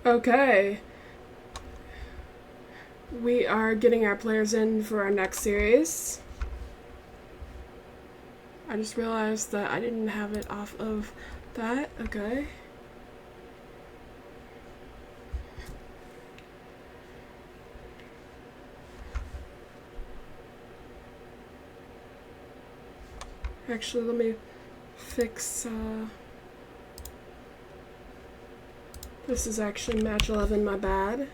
Okay. We are getting our players in for our next series. I just realized that I didn't have it off of that. Okay. Actually, let me fix, this is actually match 11, my bad.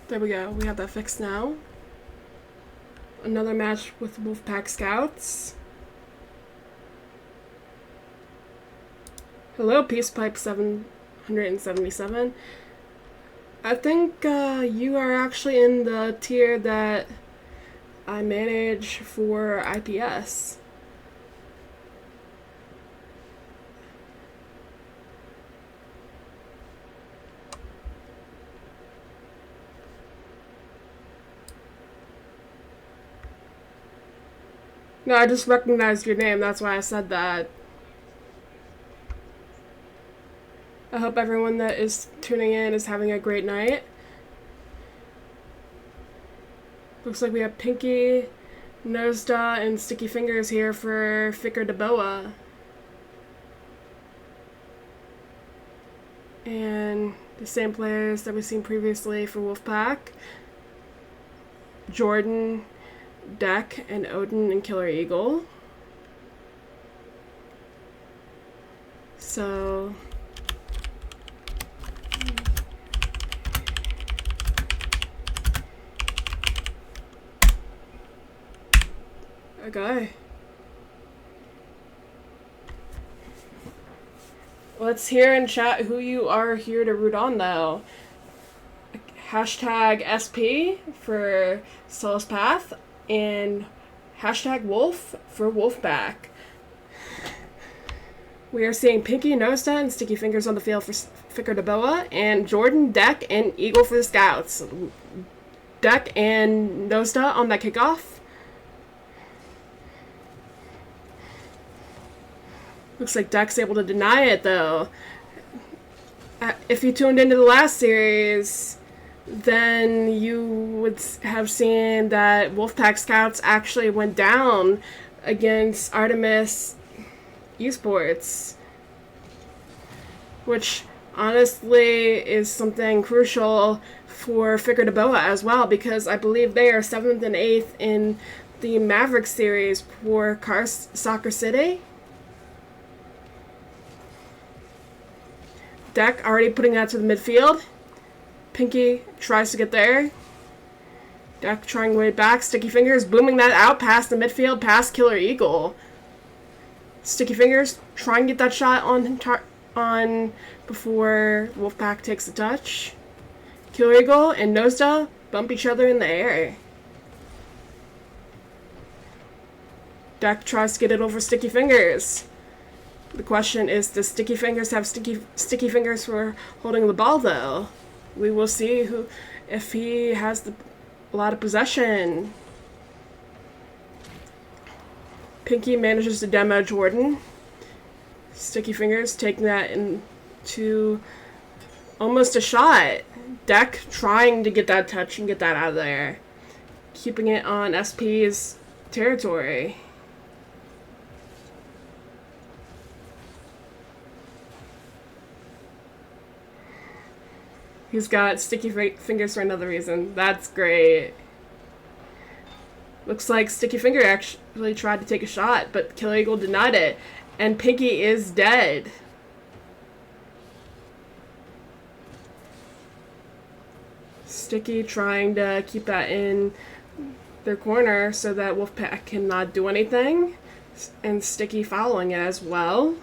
There we go, we have that fixed now. Another match with Wolfpack Scouts. Hello, Peace Pipe 777. I think you are actually in the tier that I manage for IPS. No, I just recognized your name, that's why I said that. I hope everyone that is tuning in is having a great night. Looks like we have Pinky, Nosda, and Sticky Fingers here for Ficar De Boa. And the same players that we've seen previously for Wolfpack. Jordan, Deck, and Odin, and Killer Eagle. So... okay. Let's hear in chat who you are here to root on, though. Hashtag SP for Solace Path, and hashtag Wolf for Wolfpack. We are seeing Pinky, Nosta, and Sticky Fingers on the field for Ficar De Boa, and Jordan, Deck, and Eagle for the Scouts. Deck and Nosta on that kickoff. Looks like Deck's able to deny it, though. If you tuned into the last series, then you would have seen that Wolfpack Scouts actually went down against Artemis Esports, which honestly is something crucial for Ficar De Boa as well, because I believe they are 7th and 8th in the Maverick Series for Soccer City. Deck already putting that to the midfield. Pinky tries to get there. Deck trying way back. Sticky Fingers booming that out past the midfield, past Killer Eagle. Sticky Fingers trying to get that shot on before Wolfpack takes the touch. Killer Eagle and Nosda bump each other in the air. Deck tries to get it over Sticky Fingers. The question is, does Sticky Fingers have sticky fingers for holding the ball, though? We will see if he has a lot of possession. Pinky manages to demo Jordan. Sticky Fingers taking that into almost a shot. Deck trying to get that touch and get that out of there. Keeping it on SP's territory. He's got Sticky Fingers for another reason. That's great. Looks like Sticky Finger actually tried to take a shot, but Killer Eagle denied it. And Pinky is dead. Sticky trying to keep that in their corner so that Wolfpack cannot do anything. And Sticky following it as well.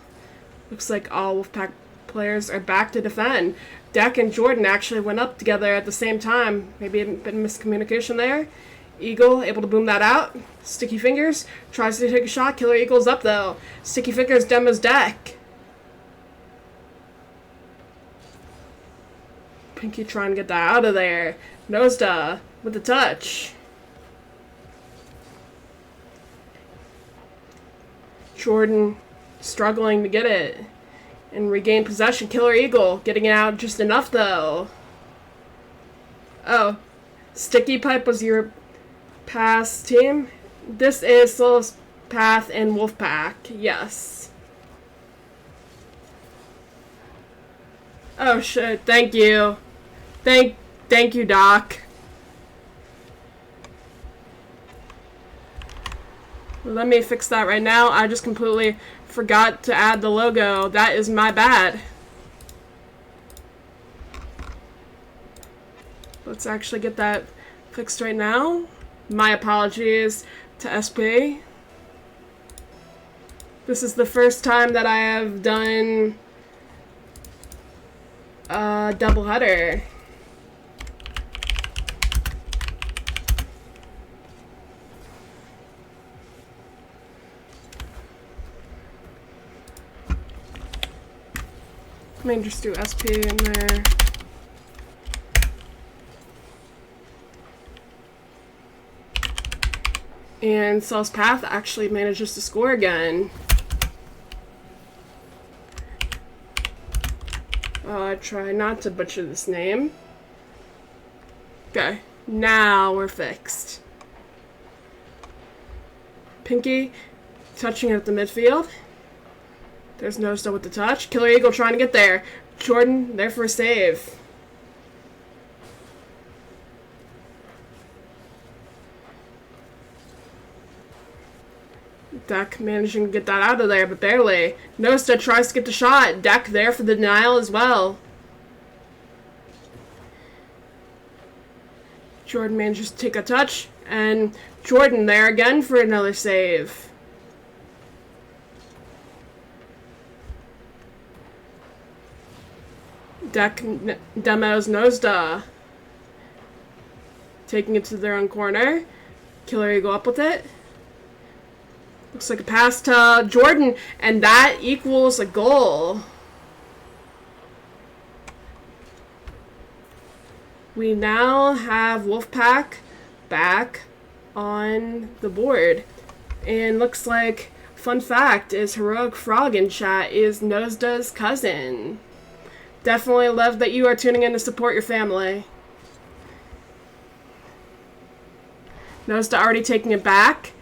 Looks like all Wolfpack players are back to defend. Deck and Jordan actually went up together at the same time. Maybe a bit of miscommunication there. Eagle able to boom that out. Sticky Fingers tries to take a shot. Killer Eagle's up, though. Sticky Fingers demos Deck. Pinky trying to get that out of there. Nosda with the touch. Jordan struggling to get it. and regain possession. Killer Eagle getting it out just enough though. Oh, Sticky Pipe was your pass team? This is Solace Path and Wolfpack, yes. Oh shit, thank you. Thank you, Doc. Let me fix that right now. I just completely forgot to add the logo. That is my bad. Let's actually get that fixed right now. My apologies to SP. This is the first time that I have done a doubleheader. Let me just do SP in there. And Solace Path actually manages to score again. I try not to butcher this name. Okay, now we're fixed. Pinky touching at the midfield. There's no still with the touch. Killer Eagle trying to get there. Jordan there for a save. Deck managing to get that out of there, but barely. Nosta tries to get the shot. Deck there for the denial as well. Jordan manages to take a touch, and Jordan there again for another save. Deck demos Nosta. Taking it to their own corner. Killer Eagle up with it. Looks like a pass to Jordan, and that equals a goal. We now have Wolfpack back on the board. And looks like, fun fact, is Heroic Frog in chat is Nosta's cousin. Definitely love that you are tuning in to support your family. Nosta already taking it back.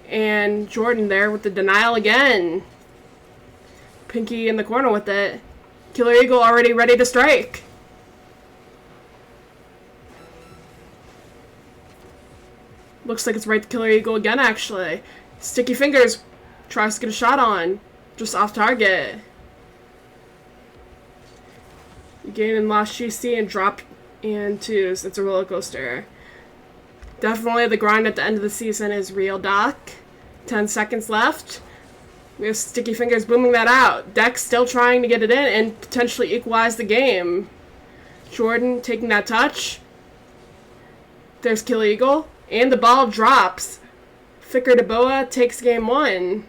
And Jordan there with the denial again. Pinky in the corner with it. Killer Eagle already ready to strike. Looks like it's right to Killer Eagle again, actually. Sticky Fingers tries to get a shot on. Just off target. Gain and lost GC and drop and twos. It's a roller coaster. Definitely the grind at the end of the season is real, Doc. 10 seconds left. We have Sticky Fingers booming that out. Deck still trying to get it in and potentially equalize the game. Jordan taking that touch. There's Killer Eagle. And the ball drops. Ficar De Boa takes game 1.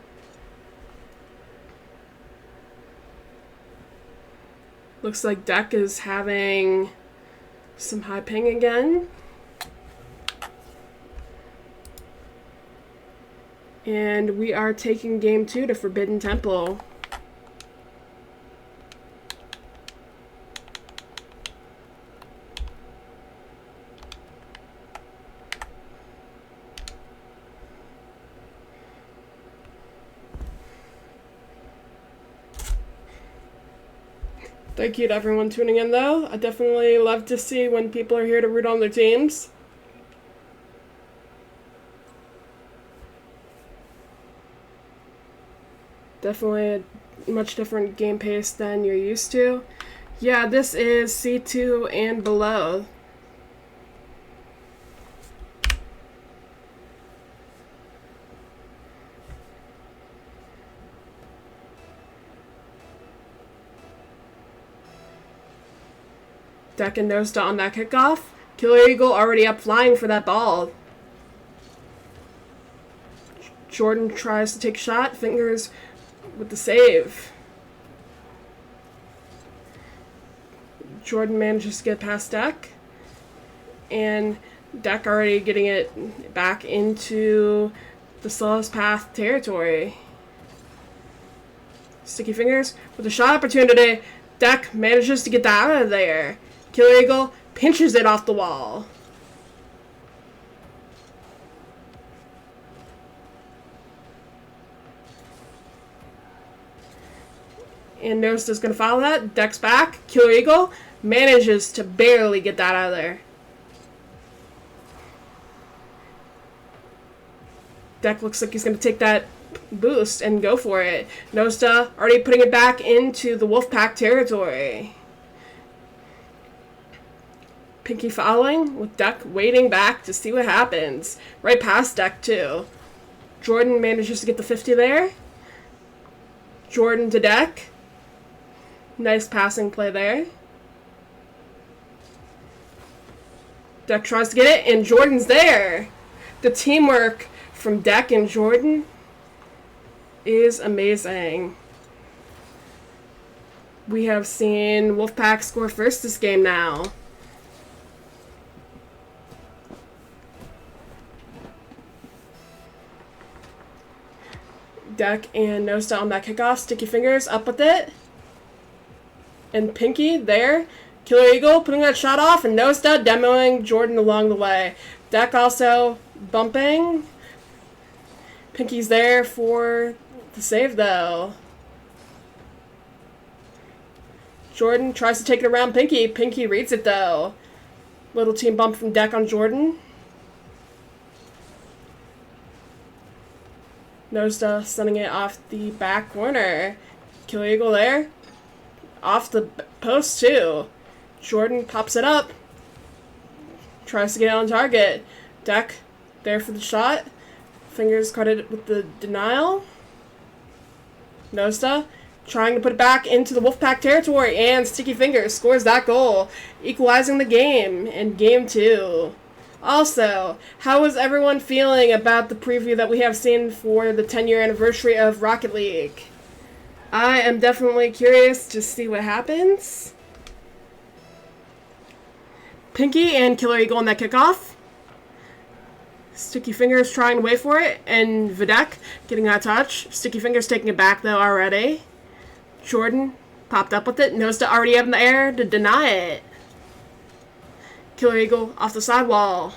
Looks like Deck is having some high ping again. And we are taking game 2 to Forbidden Temple. Thank you to everyone tuning in, though. I definitely love to see when people are here to root on their teams. Definitely a much different game pace than you're used to. Yeah, this is C2 and below. Deck and Nosta on that kickoff. Killer Eagle already up flying for that ball. Jordan tries to take a shot. Fingers with the save. Jordan manages to get past Deck. And Deck already getting it back into the Solace Path territory. Sticky Fingers with a shot opportunity. Deck manages to get that out of there. Killer Eagle pinches it off the wall. And Nosta's going to follow that. Deck's back. Killer Eagle manages to barely get that out of there. Deck looks like he's going to take that boost and go for it. Nosta already putting it back into the Wolfpack territory. Pinky following with Deck waiting back to see what happens. Right past Deck too. Jordan manages to get the 50 there. Jordan to Deck. Nice passing play there. Deck tries to get it, and Jordan's there. The teamwork from Deck and Jordan is amazing. We have seen Wolfpack score first this game now. Deck and Nosta on that kickoff. Sticky Fingers up with it. And Pinky there. Killer Eagle putting that shot off, and Nosta demoing Jordan along the way. Deck also bumping. Pinky's there for the save though. Jordan tries to take it around Pinky. Pinky reads it though. Little team bump from Deck on Jordan. Nosta sending it off the back corner. Killer Eagle there. Off the post too. Jordan pops it up. Tries to get it on target. Deck there for the shot. Fingers credited with the denial. Nosta trying to put it back into the Wolfpack territory, and Sticky Fingers scores that goal, equalizing the game in Game 2. Also, how is everyone feeling about the preview that we have seen for the 10-year anniversary of Rocket League? I am definitely curious to see what happens. Pinky and Killer Eagle on that kickoff. Sticky Fingers trying to wait for it, and Videk getting that touch. Sticky Fingers taking it back though already. Jordan popped up with it. Nosta already up in the air to deny it. Killer Eagle off the sidewall.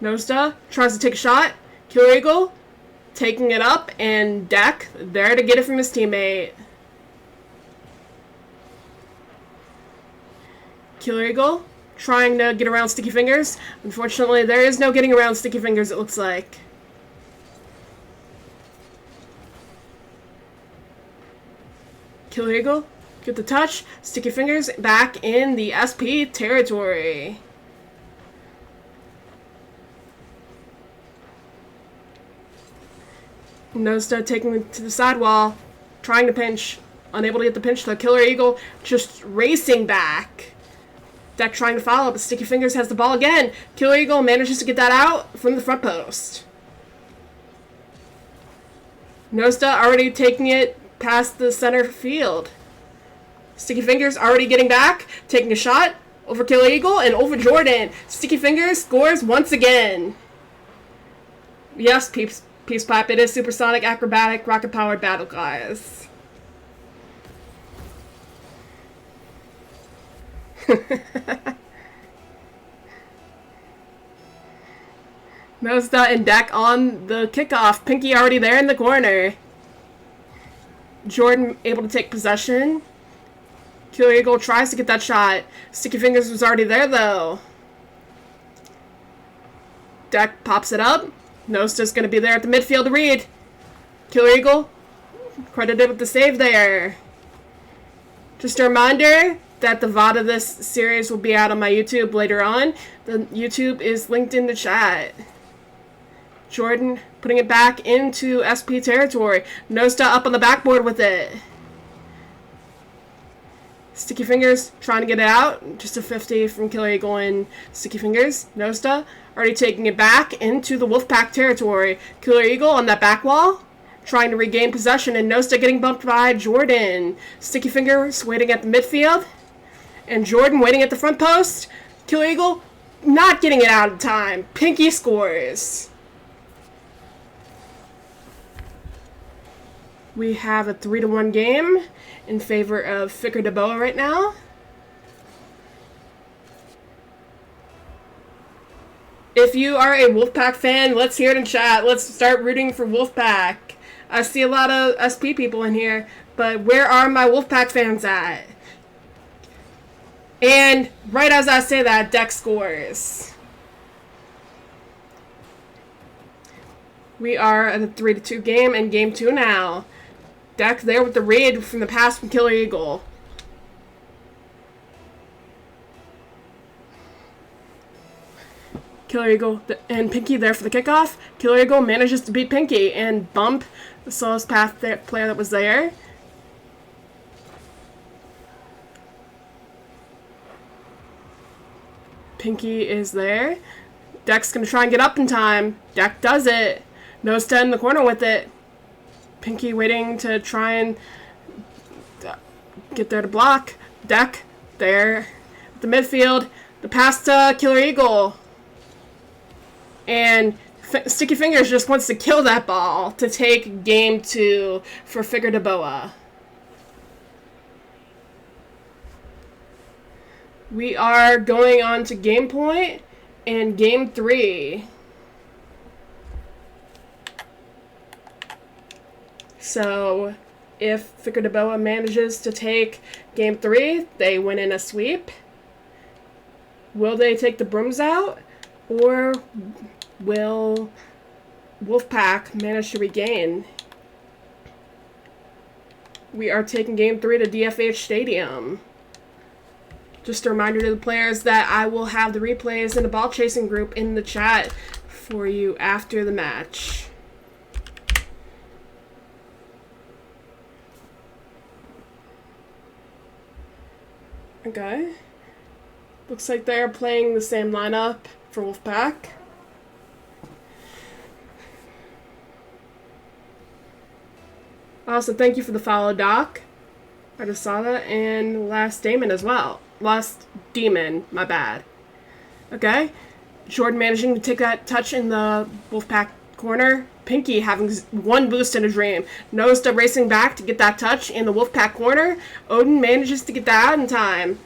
Nosta tries to take a shot. Killer Eagle taking it up, and Deck there to get it from his teammate. Killer Eagle trying to get around Sticky Fingers. Unfortunately, there is no getting around Sticky Fingers, it looks like. Killer Eagle, get the touch. Sticky Fingers back in the SP territory. Nosta taking it to the sidewall, trying to pinch. Unable to get the pinch, though. Killer Eagle just racing back. Deck trying to follow, but Sticky Fingers has the ball again. Killer Eagle manages to get that out from the front post. Nosta already taking it past the center field. Sticky Fingers already getting back, taking a shot over Killer Eagle and over Jordan. Sticky Fingers scores once again. Yes, Peeps Pipe, it is supersonic, acrobatic, rocket-powered battle, guys. Nosta and Deck on the kickoff. Pinky already there in the corner. Jordan able to take possession. Killer Eagle tries to get that shot. Sticky Fingers was already there though. Deck pops it up. Nosta's going to be there at the midfield to read. Killer Eagle credited with the save there. Just a reminder that the VOD of this series will be out on my YouTube later on. The YouTube is linked in the chat. Jordan putting it back into SP territory. Nosta up on the backboard with it. Sticky Fingers trying to get it out. Just a 50 from Killer Eagle and Sticky Fingers. Nosta already taking it back into the Wolfpack territory. Killer Eagle on that back wall, trying to regain possession, and Nosta getting bumped by Jordan. Sticky Fingers waiting at the midfield, and Jordan waiting at the front post. Killer Eagle not getting it out in time. Pinky scores. We have a 3-1 game in favor of Ficar De Boa right now. If you are a Wolfpack fan, let's hear it in chat. Let's start rooting for Wolfpack. I see a lot of SP people in here, but where are my Wolfpack fans at? And right as I say that, Deck scores. We are at a 3-2 game, and game 2 now. Deck there with the raid from the pass from Killer Eagle. Killer Eagle and Pinky there for the kickoff. Killer Eagle manages to beat Pinky and bump the Solace path player that was there. Pinky is there. Deck's gonna try and get up in time. Deck does it. Nose to in the corner with it. Pinky waiting to try and get there to block. Deck there at the midfield. The pass to Killer Eagle. And Sticky Fingers just wants to kill that ball to take game 2 for Ficar De Boa. We are going on to game point and game 3. So if Ficar De Boa manages to take game 3, they win in a sweep. Will they take the brooms out? Or will Wolfpack manage to regain? We are taking game 3 to DFH Stadium. Just a reminder to the players that I will have the replays in the ball chasing group in the chat for you after the match. Okay. Looks like they're playing the same lineup for Wolfpack. Also, thank you for the follow, Doc. I just saw that. And Last Demon as well. Last Demon, my bad. Okay. Jordan managing to take that touch in the Wolfpack corner. Pinky having one boost in a dream. Nose to racing back to get that touch in the Wolfpack corner. Odin manages to get that out in time.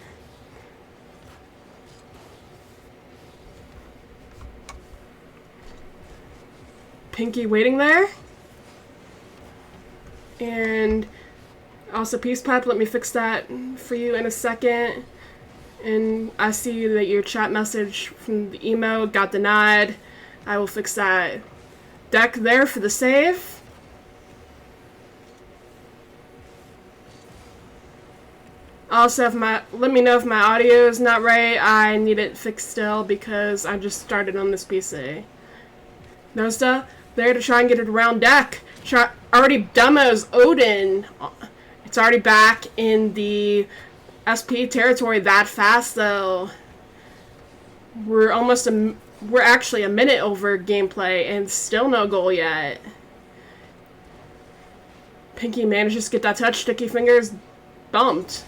Pinky waiting there. And also Peace Pipe, let me fix that for you in a second. And I see that your chat message from the email got denied. I will fix that. Deck there for the save. Also, let me know if my audio is not right. I need it fixed still because I just started on this PC. Nosta there to try and get it around Deck. Already demos Odin. It's already back in the SP territory that fast though. We're actually a minute over gameplay and still no goal yet. Pinky manages to get that touch. Sticky Fingers bumped.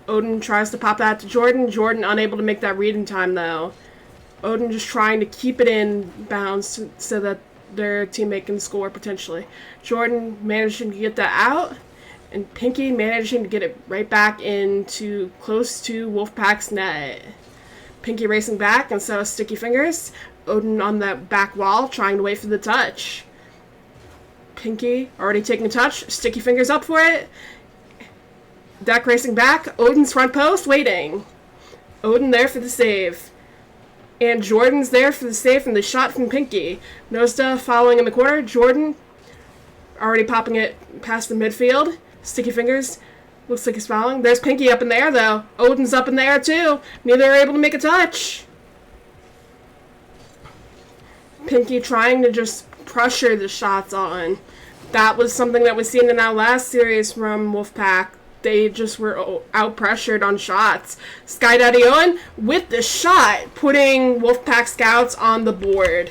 Odin tries to pop that to Jordan. Jordan unable to make that read in time though. Odin just trying to keep it in bounds so that their teammate can score potentially. Jordan managing to get that out. And Pinky managing to get it right back into close to Wolfpack's net. Pinky racing back, and so Sticky Fingers. Odin on that back wall, trying to wait for the touch. Pinky already taking a touch. Sticky Fingers up for it. Deck racing back. Odin's front post, waiting. Odin there for the save. And Jordan's there for the save from the shot from Pinky. Nosta following in the corner. Jordan already popping it past the midfield. Sticky Fingers looks like he's following. There's Pinky up in the air, though. Odin's up in the air, too. Neither are able to make a touch. Pinky trying to just pressure the shots on. That was something that was seen in our last series from Wolfpack. They just were out-pressured on shots. Sky Daddy Owen with the shot, putting Wolfpack Scouts on the board.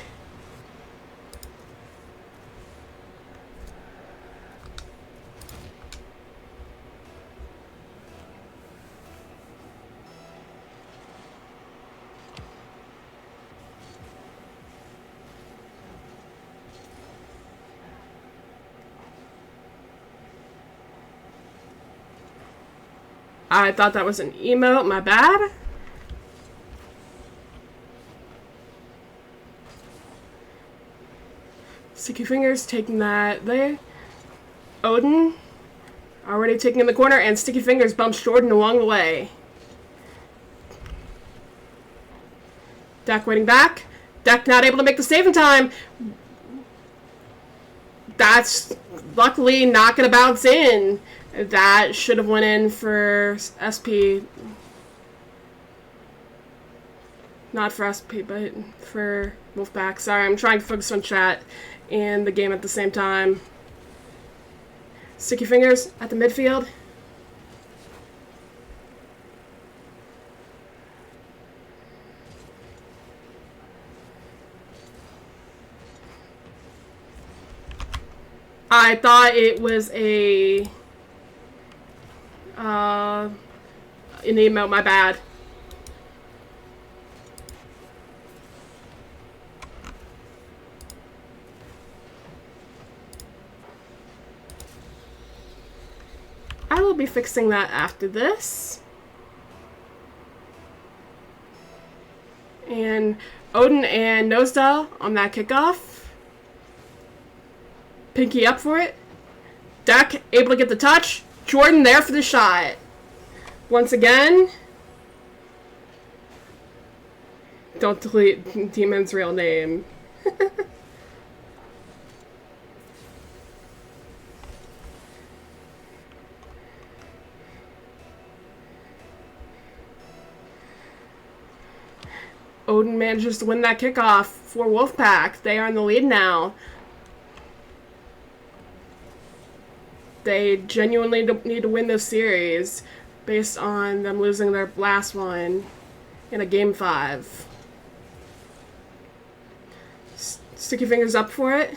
I thought that was an emote, my bad. Sticky Fingers taking that there. Odin already taking in the corner, and Sticky Fingers bumps Jordan along the way. Deck waiting back. Deck not able to make the save in time. That's luckily not going to bounce in. That should have went in for SP. Not for SP, but for Wolfpack. Sorry, I'm trying to focus on chat and the game at the same time. Sticky Fingers at the midfield. I thought it was an emote, my bad. I will be fixing that after this. And Odin and Nosda on that kickoff. Pinky up for it. Deck able to get the touch. Jordan there for the shot. Once again. Don't delete Demon's real name. Odin manages to win that kickoff for Wolfpack. They are in the lead now. They genuinely need to win this series based on them losing their last one in a Game 5. Sticky Fingers up for it.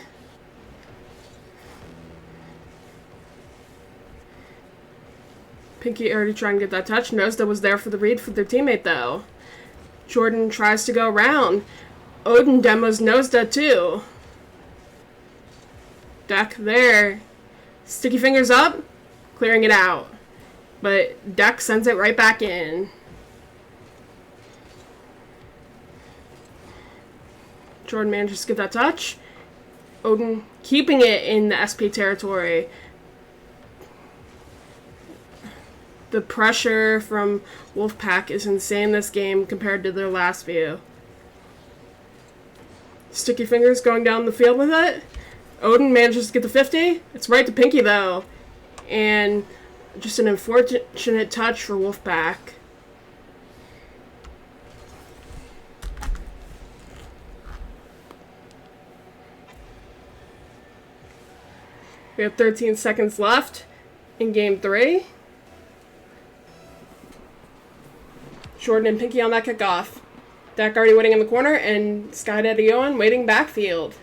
Pinky already trying to get that touch. Nosda was there for the read for their teammate, though. Jordan tries to go around. Odin demos Nosda, too. Deck there. Sticky Fingers up, clearing it out. But Deck sends it right back in. Jordan manages to get that touch. Odin keeping it in the SP territory. The pressure from Wolfpack is insane this game compared to their last few. Sticky Fingers going down the field with it. Odin manages to get the 50. It's right to Pinky, though. And just an unfortunate touch for Wolfpack. We have 13 seconds left in Game 3. Jordan and Pinky on that kickoff. Deck already waiting in the corner, and Sky Daddy Owen waiting backfield.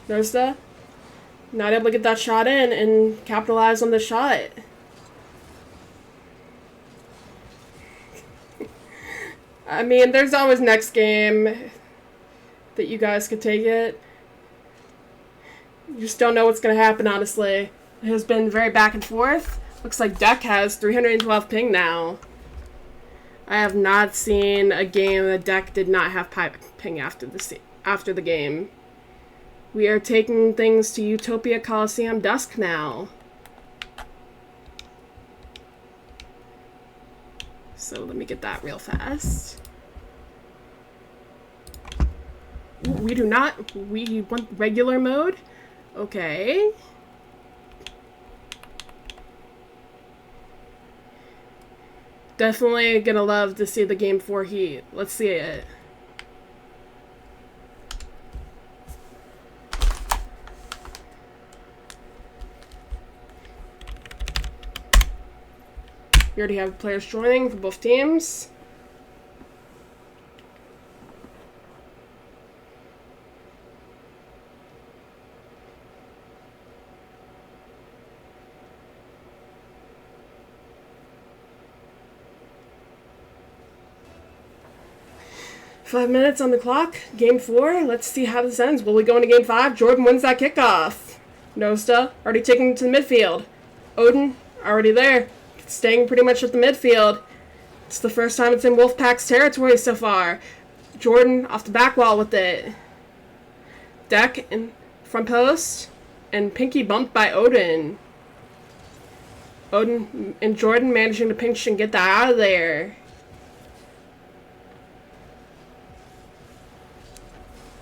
Nosda not able to get that shot in and capitalize on the shot. I mean, there's always next game that you guys could take it. You just don't know what's going to happen, honestly. It has been very back and forth. Looks like Deck has 312 ping now. I have not seen a game that Deck did not have ping after the game. We are taking things to Utopia Coliseum Dusk now. So let me get that real fast. Ooh, we do not. We want regular mode? Okay. Definitely gonna love to see the Game 4 heat. Let's see it. We already have players joining for both teams. Five minutes on the clock. Game 4. Let's see how this ends. Will we go into Game 5? Jordan wins that kickoff. Nosda already taking it to the midfield. Odin already there, staying pretty much at the midfield. It's the first time it's in Wolfpack's territory so far. Jordan off the back wall with it. Deck in front post, and Pinky bumped by Odin. Odin and Jordan managing to pinch and get that out of there.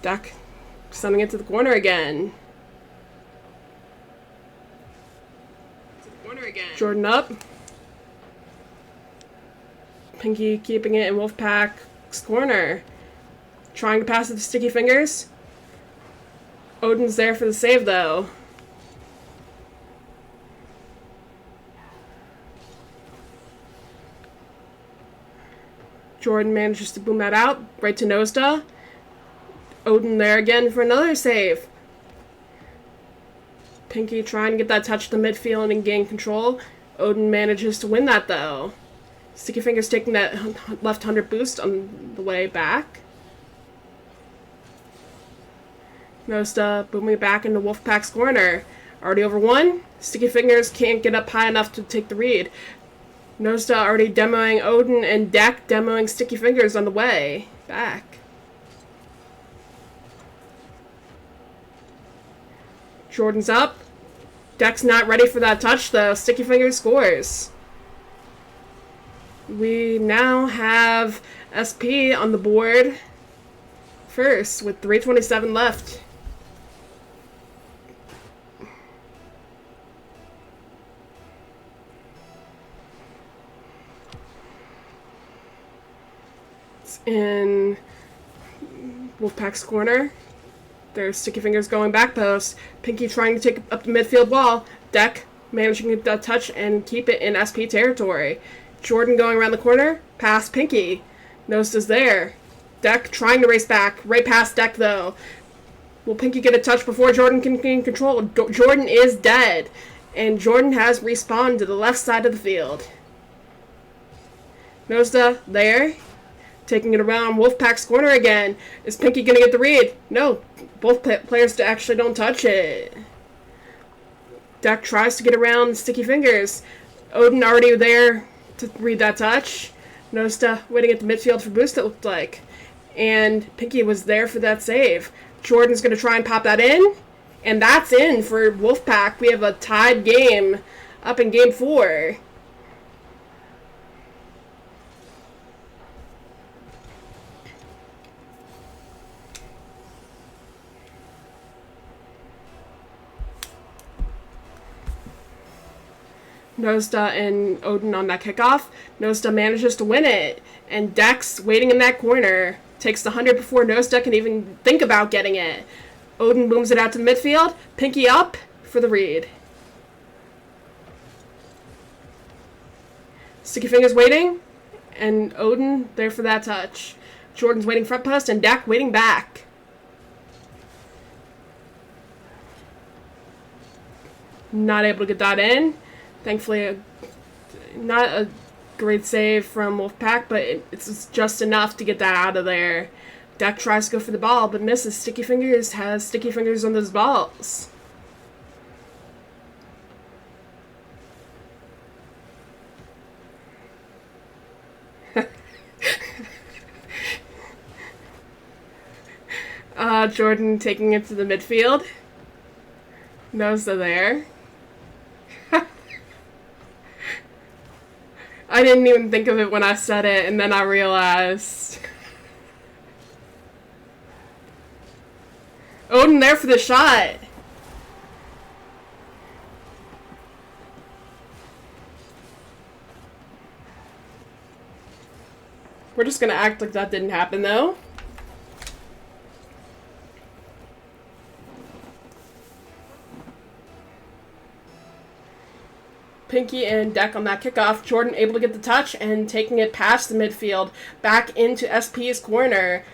Deck sending it to the corner again. Jordan up. Pinky keeping it in Wolfpack's corner. Trying to pass it to Sticky Fingers. Odin's there for the save, though. Jordan manages to boom that out. Right to Nosda. Odin there again for another save. Pinky trying to get that touch to the midfield and gain control. Odin manages to win that, though. Sticky Fingers taking that left-hander boost on the way back. Nosta booming it back into Wolfpack's corner. Already over one. Sticky Fingers can't get up high enough to take the read. Nosta already demoing Odin, and Deck demoing Sticky Fingers on the way back. Jordan's up. Deck's not ready for that touch, though. Sticky Fingers scores. We now have SP on the board first with 3:27 left. It's in Wolfpack's corner. There's Sticky Fingers going back post. Pinky trying to take up the midfield wall. Deck managing to get that touch and keep it in SP territory. Jordan going around the corner. Past Pinky. Nosta's there. Deck trying to race back. Right past Deck, though. Will Pinky get a touch before Jordan can gain control? Jordan is dead. And Jordan has respawned to the left side of the field. Nosta there. Taking it around Wolfpack's corner again. Is Pinky going to get the read? No. Both players actually don't touch it. Deck tries to get around Sticky Fingers. Odin already there to read that touch. Nosta waiting at the midfield for boost, it looked like. And Pinky was there for that save. Jordan's going to try and pop that in. And that's in for Wolfpack. We have a tied game up in game 4. Nosda and Odin on that kickoff. Nosda manages to win it. And Dex, waiting in that corner, takes the 100 before Nosda can even think about getting it. Odin booms it out to the midfield. Pinky up for the read. Sticky Fingers waiting. And Odin there for that touch. Jordan's waiting front post and Deck waiting back. Not able to get that in. Thankfully, not a great save from Wolfpack, but it's just enough to get that out of there. Deck tries to go for the ball, but misses. Sticky Fingers has Sticky Fingers on those balls. Jordan taking it to the midfield. Nosa there. I didn't even think of it when I said it, and then I realized. Odin there for the shot. We're just gonna act like that didn't happen, though. Pinky and Deck on that kickoff. Jordan able to get the touch and taking it past the midfield back into SP's corner.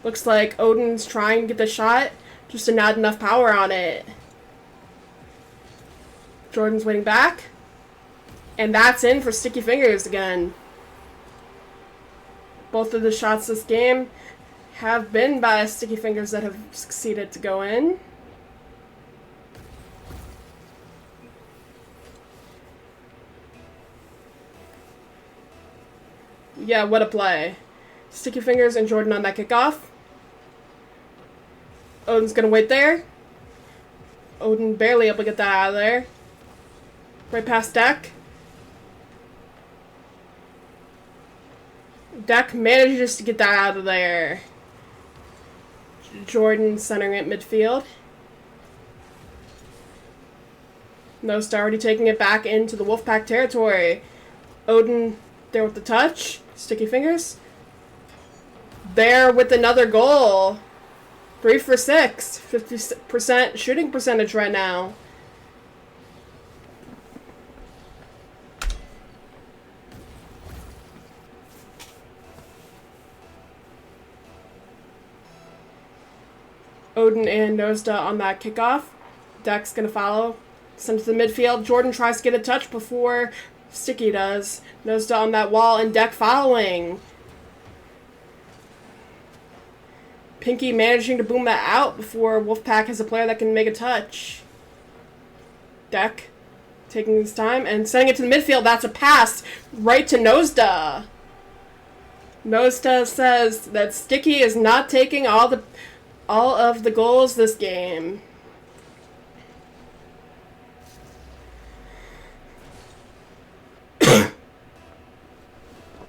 Looks like Odin's trying to get the shot, just to not enough power on it. Jordan's waiting back. And that's in for Sticky Fingers again. Both of the shots this game have been by Sticky Fingers that have succeeded to go in. Yeah, what a play. Sticky Fingers and Jordan on that kickoff. Odin's gonna wait there. Odin barely able to get that out of there. Right past Deck. Deck manages to get that out of there. Jordan centering it midfield. Nostar already taking it back into the Wolfpack territory. Odin there with the touch. Sticky Fingers. There with another goal. 3 for 6. 50% shooting percentage right now. Odin and Nosda on that kickoff. Deck's going to follow. Send to the midfield. Jordan tries to get a touch before Sticky does. Nosda on that wall and Deck following. Pinky managing to boom that out before Wolfpack has a player that can make a touch. Deck taking his time and sending it to the midfield. That's a pass right to Nosda. Nosda says that Sticky is not taking all of the goals this game.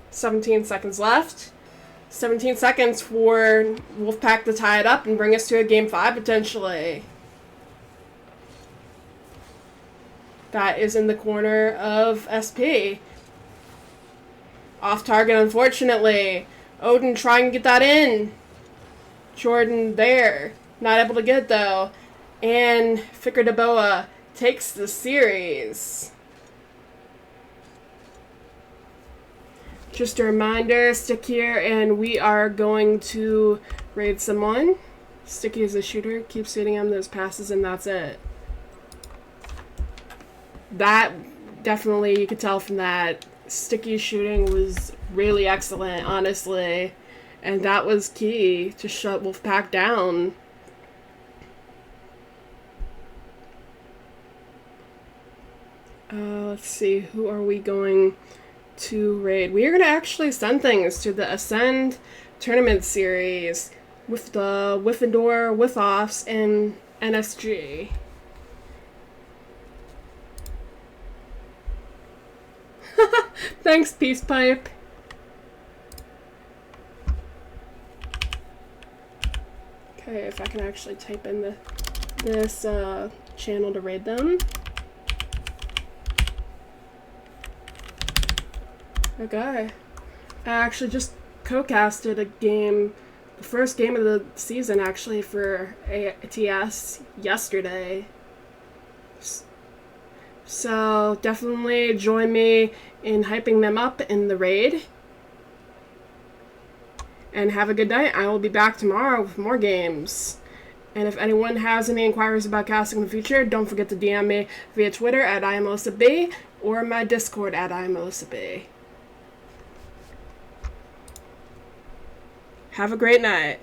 "17 seconds left. 17 seconds for Wolfpack to tie it up and bring us to a game 5 potentially. That is in the corner of SP. Off target, unfortunately. Odin trying to get that in. Jordan there. Not able to get it, though. And Ficar De Boa takes the series. Just a reminder, stick here, and we are going to raid someone. Sticky is a shooter. Keep shooting him those passes, and that's it. That, definitely, you could tell from that. Sticky's shooting was really excellent, honestly. And that was key to shut Wolfpack down. Let's see, who are we going to raid? We are going to actually send things to the Ascend Tournament Series with the Whiffendor, Withoffs, and NSG. Thanks, Peace Pipe. Okay, if I can actually type in this channel to raid them. Okay. I actually just co-casted a game, the first game of the season actually, for ATS yesterday. So definitely join me in hyping them up in the raid. And have a good night. I will be back tomorrow with more games. And if anyone has any inquiries about casting in the future, don't forget to DM me via Twitter at IamMelissaB or my Discord at IamMelissaB. Have a great night.